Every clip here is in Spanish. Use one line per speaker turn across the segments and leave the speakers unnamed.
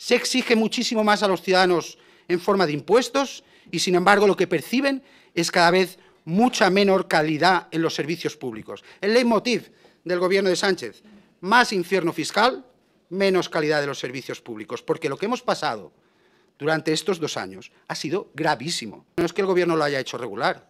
Se exige muchísimo más a los ciudadanos en forma de impuestos y, sin embargo, lo que perciben es cada vez mucha menor calidad en los servicios públicos. El leitmotiv del Gobierno de Sánchez: más infierno fiscal, menos calidad de los servicios públicos, porque lo que hemos pasado durante estos 2 años ha sido gravísimo. No es que el Gobierno lo haya hecho regular,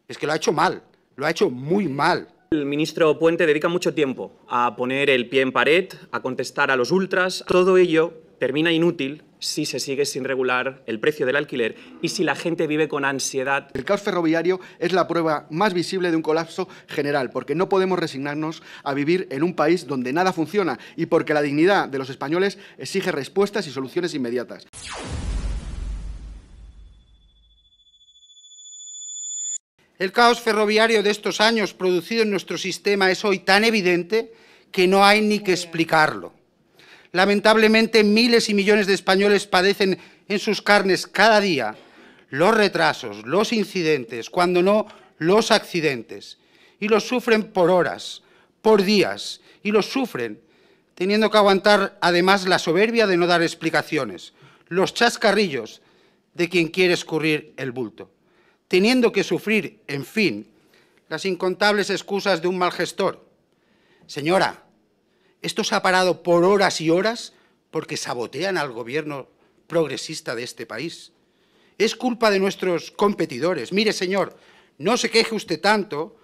es que lo ha hecho mal, lo ha hecho muy mal.
El ministro Puente dedica mucho tiempo a poner el pie en pared, a contestar a los ultras. Todo ello termina inútil si se sigue sin regular el precio del alquiler y si la gente vive con ansiedad.
El caos ferroviario es la prueba más visible de un colapso general, porque no podemos resignarnos a vivir en un país donde nada funciona y porque la dignidad de los españoles exige respuestas y soluciones inmediatas.
El caos ferroviario de estos años producido en nuestro sistema es hoy tan evidente que no hay ni que explicarlo. Lamentablemente, miles y millones de españoles padecen en sus carnes cada día los retrasos, los incidentes, cuando no los accidentes, y los sufren por horas, por días, y los sufren teniendo que aguantar además la soberbia de no dar explicaciones, los chascarrillos de quien quiere escurrir el bulto, teniendo que sufrir, en fin, las incontables excusas de un mal gestor. Señora, esto se ha parado por horas y horas porque sabotean al gobierno progresista de este país. Es culpa de nuestros competidores. Mire, señor, no se queje usted tanto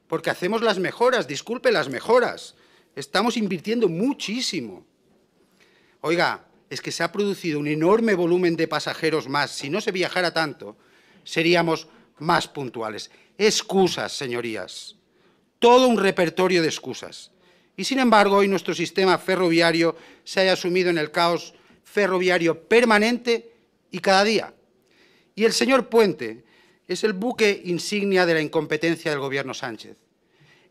porque hacemos las mejoras, disculpe las mejoras. Estamos invirtiendo muchísimo. Oiga, es que se ha producido un enorme volumen de pasajeros más. Si no se viajara tanto, seríamos más puntuales. Excusas, señorías. Todo un repertorio de excusas. Y, sin embargo, hoy nuestro sistema ferroviario se haya sumido en el caos ferroviario permanente y cada día. Y el señor Puente es el buque insignia de la incompetencia del Gobierno Sánchez,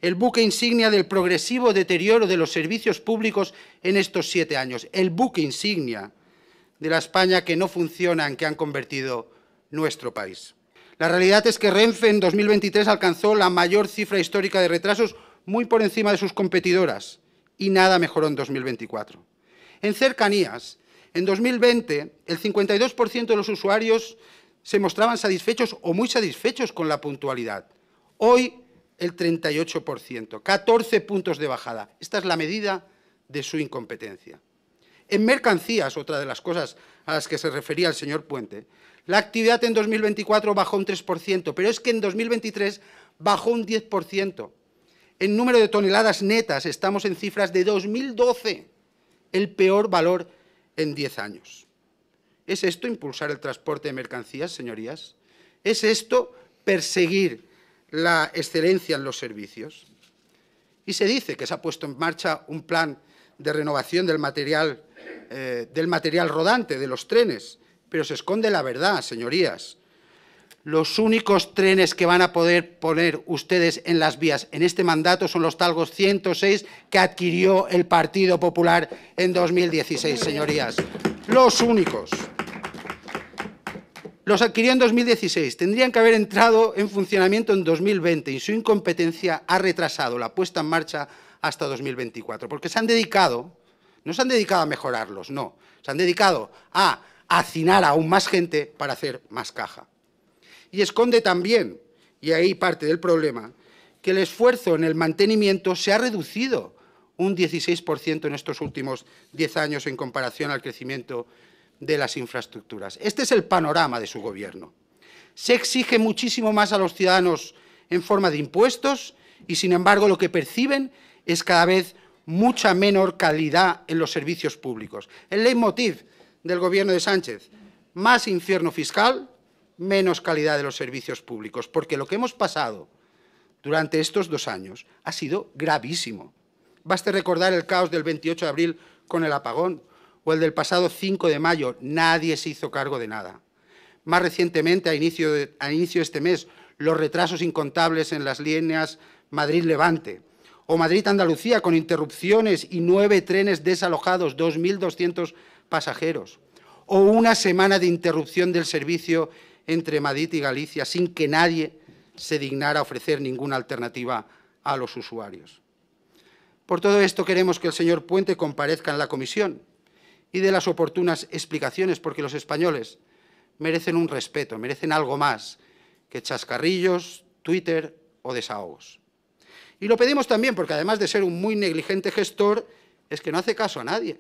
el buque insignia del progresivo deterioro de los servicios públicos en estos 7 años, el buque insignia de la España que no funciona en que han convertido nuestro país. La realidad es que Renfe en 2023 alcanzó la mayor cifra histórica de retrasos, muy por encima de sus competidoras, y nada mejoró en 2024. En cercanías, en 2020, el 52% de los usuarios se mostraban satisfechos o muy satisfechos con la puntualidad. Hoy, el 38%, 14 puntos de bajada. Esta es la medida de su incompetencia. En mercancías, otra de las cosas a las que se refería el señor Puente, la actividad en 2024 bajó un 3%, pero es que en 2023 bajó un 10%. En número de toneladas netas estamos en cifras de 2012, el peor valor en 10 años. ¿Es esto impulsar el transporte de mercancías, señorías? ¿Es esto perseguir la excelencia en los servicios? Y se dice que se ha puesto en marcha un plan de renovación del material rodante, de los trenes, pero se esconde la verdad, señorías. Los únicos trenes que van a poder poner ustedes en las vías en este mandato son los Talgos 106 que adquirió el Partido Popular en 2016, señorías. Los únicos. Los adquirió en 2016, tendrían que haber entrado en funcionamiento en 2020 y su incompetencia ha retrasado la puesta en marcha hasta 2024, porque no se han dedicado a mejorarlos, no, se han dedicado a hacinar a aún más gente para hacer más caja. Y esconde también, y ahí parte del problema, que el esfuerzo en el mantenimiento se ha reducido un 16% en estos últimos 10 años en comparación al crecimiento de las infraestructuras. Este es el panorama de su gobierno. Se exige muchísimo más a los ciudadanos en forma de impuestos y, sin embargo, lo que perciben es cada vez mucha menor calidad en los servicios públicos. El leitmotiv del Gobierno de Sánchez: más infierno fiscal, menos calidad de los servicios públicos, porque lo que hemos pasado durante estos 2 años ha sido gravísimo. Baste recordar el caos del 28 de abril con el apagón o el del pasado 5 de mayo. Nadie se hizo cargo de nada. Más recientemente, a inicio de este mes, los retrasos incontables en las líneas Madrid-Levante o Madrid-Andalucía con interrupciones y 9 trenes desalojados, 2.200 pasajeros, o una semana de interrupción del servicio entre Madrid y Galicia sin que nadie se dignara a ofrecer ninguna alternativa a los usuarios. Por todo esto queremos que el señor Puente comparezca en la comisión y de las oportunas explicaciones, porque los españoles merecen un respeto, merecen algo más que chascarrillos, Twitter o desahogos. Y lo pedimos también porque, además de ser un muy negligente gestor, es que no hace caso a nadie.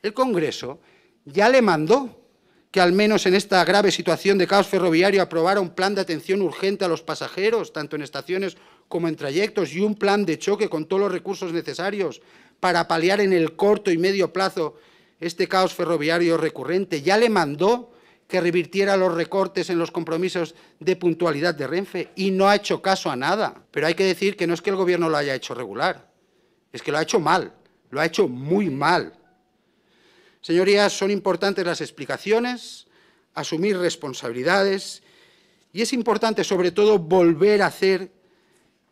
El Congreso ya le mandó que, al menos en esta grave situación de caos ferroviario, aprobara un plan de atención urgente a los pasajeros, tanto en estaciones como en trayectos, y un plan de choque con todos los recursos necesarios para paliar en el corto y medio plazo este caos ferroviario recurrente. Ya le mandó que revirtiera los recortes en los compromisos de puntualidad de Renfe y no ha hecho caso a nada. Pero hay que decir que no es que el Gobierno lo haya hecho regular, es que lo ha hecho mal, lo ha hecho muy mal. Señorías, son importantes las explicaciones, asumir responsabilidades y es importante, sobre todo, volver a hacer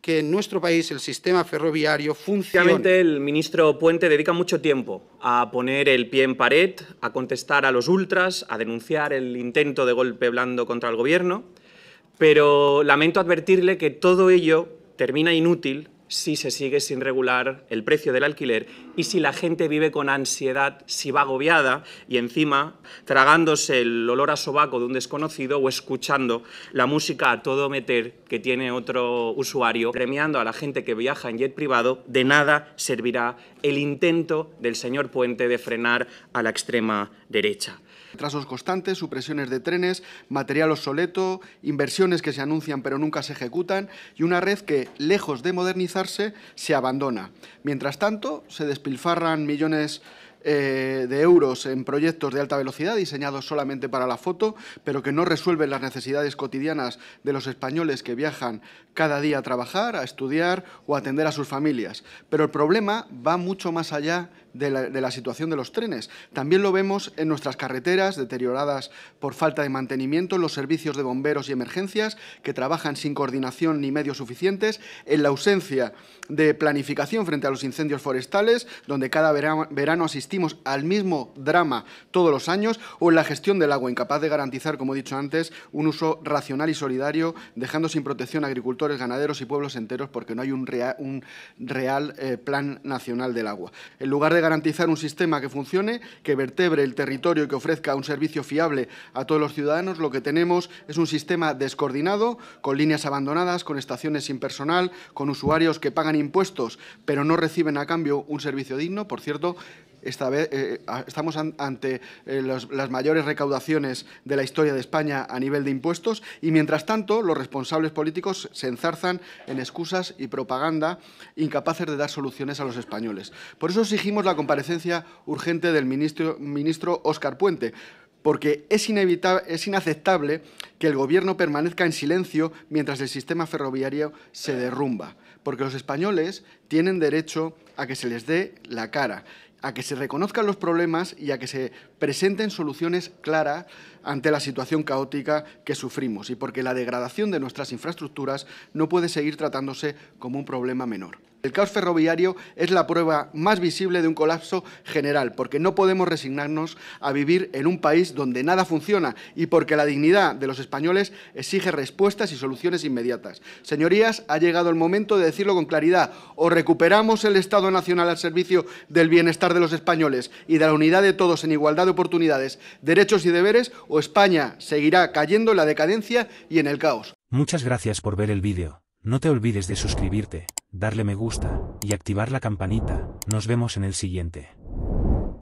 que en nuestro país el sistema ferroviario funcione.
Obviamente, el ministro Puente dedica mucho tiempo a poner el pie en pared, a contestar a los ultras, a denunciar el intento de golpe blando contra el Gobierno, pero lamento advertirle que todo ello termina inútil si se sigue sin regular el precio del alquiler y si la gente vive con ansiedad, si va agobiada y encima tragándose el olor a sobaco de un desconocido o escuchando la música a todo meter que tiene otro usuario, premiando a la gente que viaja en jet privado. De nada servirá el intento del señor Puente de frenar a la extrema derecha.
Retrasos constantes, supresiones de trenes, material obsoleto, inversiones que se anuncian pero nunca se ejecutan y una red que, lejos de modernizarse, se abandona. Mientras tanto, se despilfarran millones de euros en proyectos de alta velocidad diseñados solamente para la foto, pero que no resuelven las necesidades cotidianas de los españoles que viajan cada día a trabajar, a estudiar o a atender a sus familias. Pero el problema va mucho más allá de la situación de los trenes. También lo vemos en nuestras carreteras, deterioradas por falta de mantenimiento, en los servicios de bomberos y emergencias, que trabajan sin coordinación ni medios suficientes, en la ausencia de planificación frente a los incendios forestales, donde cada verano asistimos al mismo drama todos los años, o en la gestión del agua, incapaz de garantizar, como he dicho antes, un uso racional y solidario, dejando sin protección a agricultores, ganaderos y pueblos enteros porque no hay un real plan nacional del agua. En lugar de garantizar un sistema que funcione, que vertebre el territorio y que ofrezca un servicio fiable a todos los ciudadanos, lo que tenemos es un sistema descoordinado, con líneas abandonadas, con estaciones sin personal, con usuarios que pagan impuestos pero no reciben a cambio un servicio digno. Por cierto, esta vez estamos ante las mayores recaudaciones de la historia de España a nivel de impuestos y, mientras tanto, los responsables políticos se enzarzan en excusas y propaganda, incapaces de dar soluciones a los españoles. Por eso exigimos la comparecencia urgente del ministro Óscar Puente, porque es inaceptable que el Gobierno permanezca en silencio mientras el sistema ferroviario se derrumba, porque los españoles tienen derecho a que se les dé la cara, a que se reconozcan los problemas y a que se presenten soluciones claras ante la situación caótica que sufrimos y porque la degradación de nuestras infraestructuras no puede seguir tratándose como un problema menor. El caos ferroviario es la prueba más visible de un colapso general, porque no podemos resignarnos a vivir en un país donde nada funciona y porque la dignidad de los españoles exige respuestas y soluciones inmediatas. Señorías, ha llegado el momento de decirlo con claridad: o recuperamos el Estado Nacional al servicio del bienestar de los españoles y de la unidad de todos en igualdad de oportunidades, derechos y deberes, o España seguirá cayendo en la decadencia y en el caos.
Muchas gracias por ver el vídeo. No te olvides de suscribirte, darle me gusta y activar la campanita. Nos vemos en el siguiente.